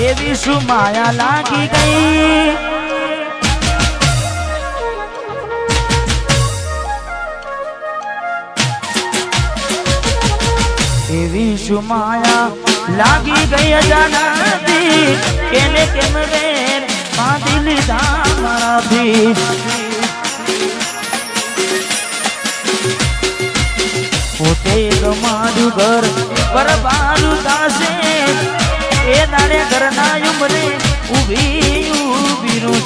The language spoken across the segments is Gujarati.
એવી શું માયા લાગી ગઈ એવી શું માયા લાગી ગઈ અજાનાથી કેને કેમ રે બાંધી લીધા મારાથી પોતે મારું ઘર બરબારું થાશે એ દાડે ઘરના ઉમરે ઊભી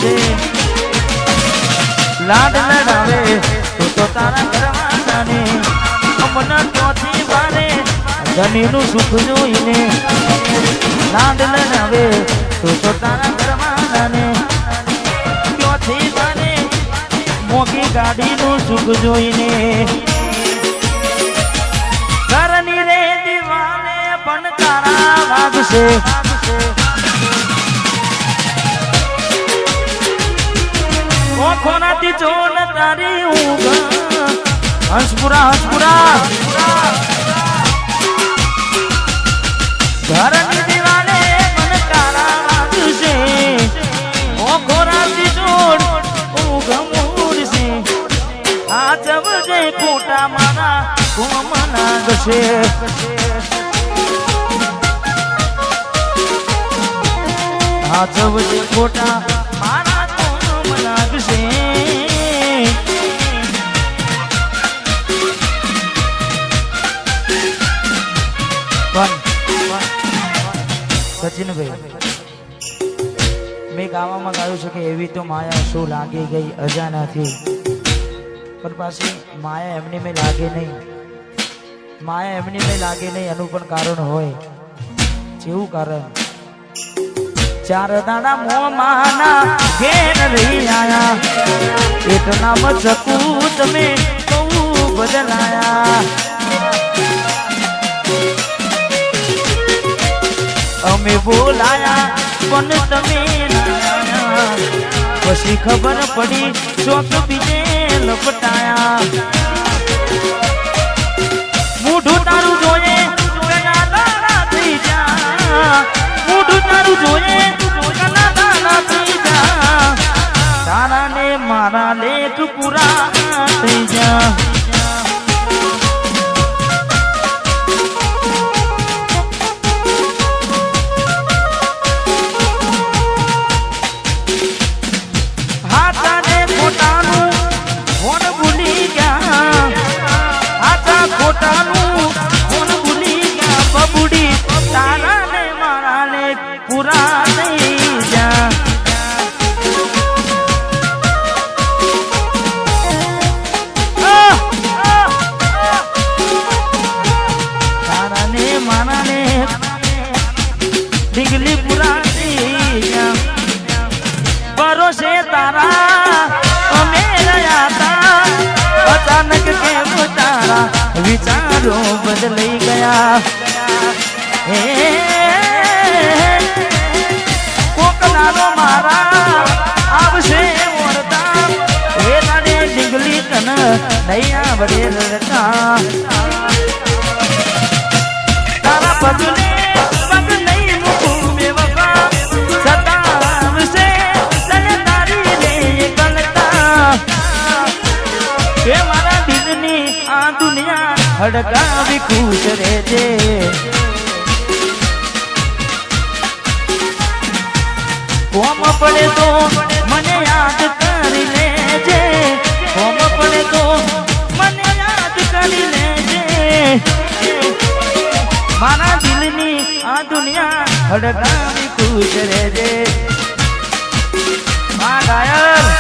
છે લાડ લડાવે તો તારા ઘરવાળાને અમના ચોથી વારે ધણીનું સુખ જોઈને લાડ લડાવે તો તારા ઘરવાળાને ચોથી વારે મોગી ગાડીનું સુખ જોઈને ઘરની રે દીવાને પણ તારા વાગશે ઓખોનાથી ચોન તારી ઊંઘ હંસપુરા ઘરની દીવાને પણ તારા વાગશે ઓખોનાથી ચોન ઊંઘ મૂડશે આ જવજે ખોટા મારા કુમના ગશે આ જવજે ખોટા મારા કુમના ગશે સચિનભાઈ મેં ગાવામાં ગાયું છે કે એવી તો માયા શું લાગી ગઈ અજાનાથી પણ પાછી માયા એમની મેં લાગે નહીં માયા એમની મેં લાગે નહીં એનું પણ કારણ હોય જેવું કારણ ચાર દાડા મોમાના ઘેર રહી આયા એટલા મચકું તમે બહુ બદલાયા અમે બોલાયા પણ તમે પછી ખબર પડી ચોક બીજે લપટાયા મૂઢું તારું જોઈએ થઈ જા મૂઢું તારું જોઈએ થઈ જા તારા ને મારા લેખ પૂરા થઈ જા विचारों बदल गया कोकनारो मारा आवशे वरता ए लाडे डिंगली तन नैया बड़े लड़का तारा पगले पग नहीं मुकू में वफा सतावशे तने तारी रे गलता के मारा दिलनी आ दुनिया हड़कावी खुश रहजे कोम पड़े तो मने याद कर लेजे कोम पड़े तो मने याद कर लेजे मारा दिलनी आ दुनिया हड़कावी खुश रहजे मां घायल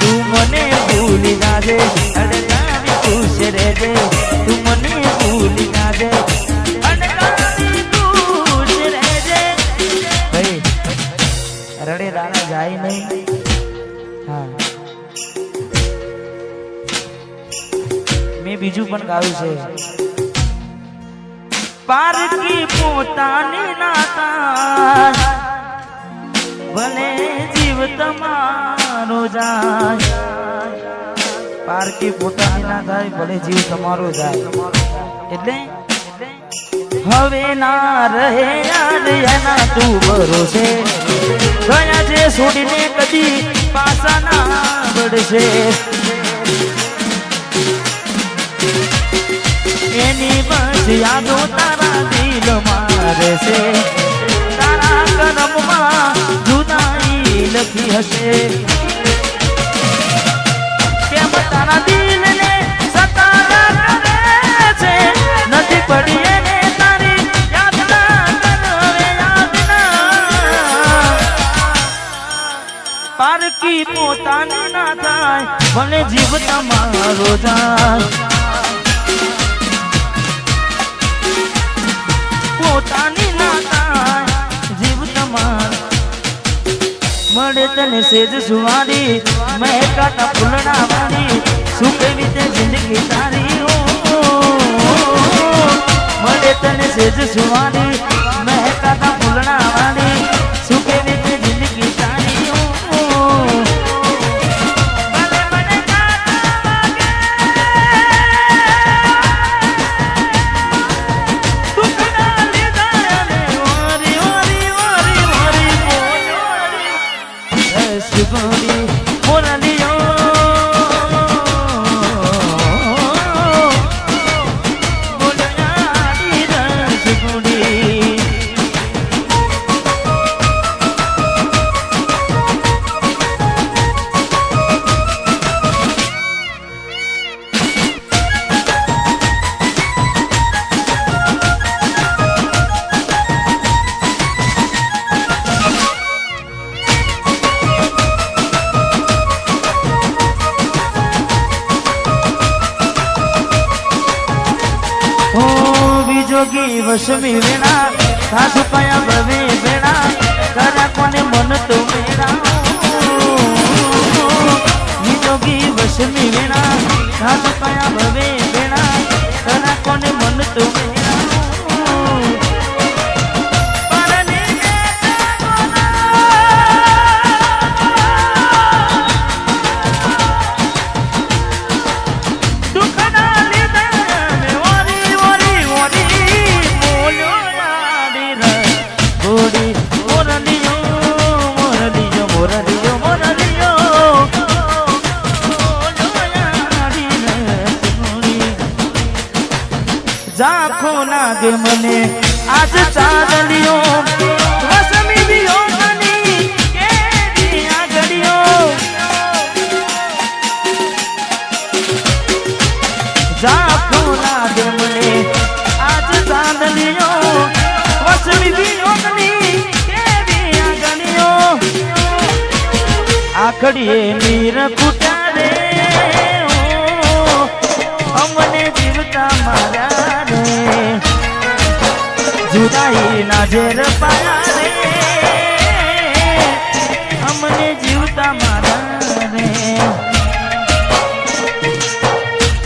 तू मने भूली जाजे हड़कावी खुश रहजे तू मने भूली जाजे हड़कावी खुश रहजे भाई रड़े राणा जाए नहीं हाँ मैं बीजू पण गाऊं छे पारकी पोतानी नाता भले जीव तमारो जाय पारकी पोतानी ना थाय भले जीव तमारो जाय એટલે હવે ના રહે યાદ એના તું ભરોસે ગયા છે છોડીને કદી પાછા ના વળશે એની બસ યાદો તારા દિલમાં રહેશે તારા કરમમાં જુદાઈ લખી હશે કેમ તારા દિલને સતારા કરે છે નથી પડી એને તારી યાદ ના કરવે યાદ ના પારકી પોતાની ના થાય ભલે જીવ તમારો જાય પોતાની ના થાય જીવ તમારો મળે તને સેજ સુવારી મહેકાતા ફૂલડા વાળી શું કેવી તે જિંદગી તારી મળે તને સેજ સુવારી મહેકાતા ફૂલડા વાળી શું કેવી તે જિંદગી તારી જોગી વસમી વેણા સાસુ પાયા ભવે વેણા કરા કોને મન તો વેણા જોગી વસમી વેણા સાસુ પાયા ભવે વેણા કરા કોને મન તો વેણા જાખો લાગે મને આજ ચાંદલિયો વસમી વિયોગની કેવી આગળિયો જાખો લાગે મને આજ ચાંદલિયો વસમી વિયોગની કેવી આગળિયો આખડીએ નીર કુટા રે અમને જીવતા મારા जुदाई ना जेर पाया रे हमने जीवता मारा रे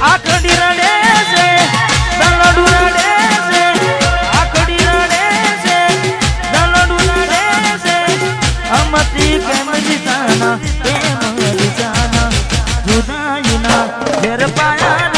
आखड़ी रड़े से दलडू रड़े से आखड़ी रड़े से दलडू रड़े से हमती प्रेम जिताना जुदाई ना जेर पाया